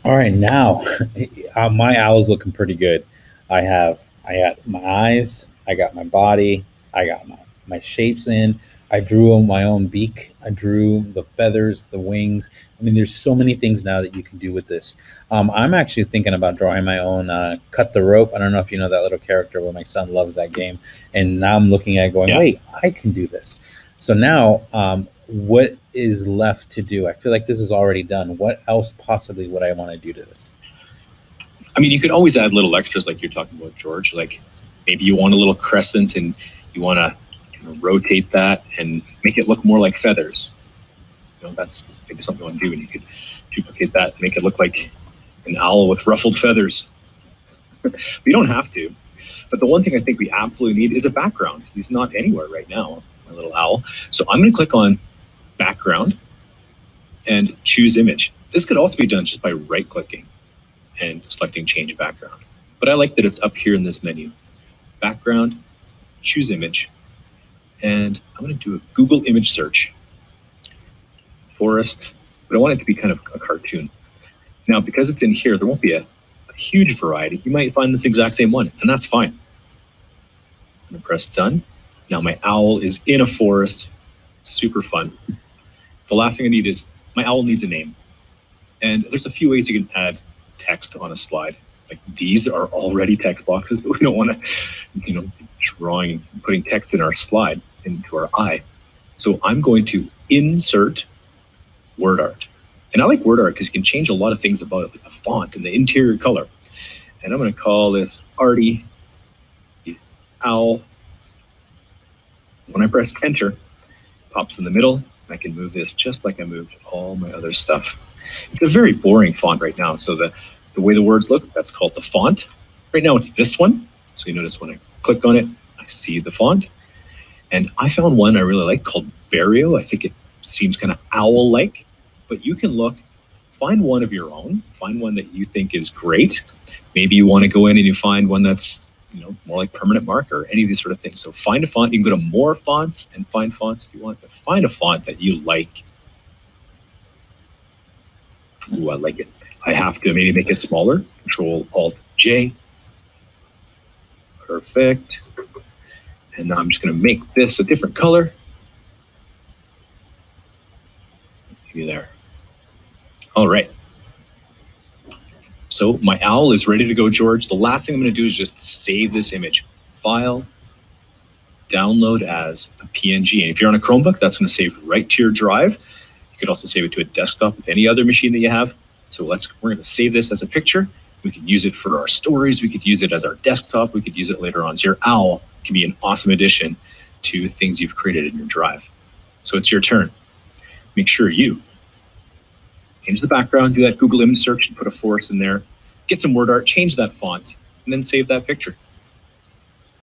All right, now my owl's looking pretty good. I got my eyes, I got my body, I got my shapes in. I drew my own beak. I drew the feathers, the wings. I mean, there's so many things now that you can do with this. I'm actually thinking about drawing my own cut the rope. I don't know if you know that little character, but my son loves that game. And now I'm looking at it going, Yeah. wait, I can do this. So now, what is left to do? I feel like this is already done. What else possibly would I want to do to this? I mean, you could always add little extras like you're talking about, George. Like maybe you want a little crescent and you want to rotate that and make it look more like feathers. That's maybe something you want to do, and you could duplicate that and make it look like an owl with ruffled feathers. You don't have to. But the one thing I think we absolutely need is a background. He's not anywhere right now, my little owl. So I'm going to click on background and choose image. This could also be done just by right-clicking and selecting change background. But I like that it's up here in this menu. Background, choose image, and I'm going to do a Google image search. Forest, but I want it to be kind of a cartoon. Now, because it's in here, there won't be a huge variety. You might find this exact same one, and that's fine. I'm going to press done. Now my owl is in a forest. Super fun. The last thing I need is my owl needs a name. And there's a few ways you can add text on a slide. Like these are already text boxes, but we don't want to, putting text in our slide into our eye. So I'm going to insert word art. And I like word art because you can change a lot of things about it, like the font and the interior color. And I'm going to call this Artie Owl. When I press enter, it pops in the middle. I can move this just like I moved all my other stuff. It's a very boring font right now. So the way the words look, that's called the font. Right now it's this one. So you notice when I click on it, I see the font. And I found one I really like called Barrio. I think it seems kind of owl-like, but you can find one of your own, find one that you think is great. Maybe you want to go in and you find one that's more like permanent marker, any of these sort of things. So find a font. You can go to more fonts and find fonts if you want, but find a font that you like. Ooh, I like it. I have to maybe make it smaller. Control-Alt-J. Perfect. And now I'm just going to make this a different color. Maybe there. All right. So my owl is ready to go, George. The last thing I'm going to do is just save this image. File, download as a PNG. And if you're on a Chromebook, that's going to save right to your drive. You could also save it to a desktop with any other machine that you have. So we're going to save this as a picture. We could use it for our stories. We could use it as our desktop. We could use it later on. So your owl can be an awesome addition to things you've created in your drive. So it's your turn. Make sure you change the background, do that Google image search and put a forest in there, get some word art, change that font, and then save that picture.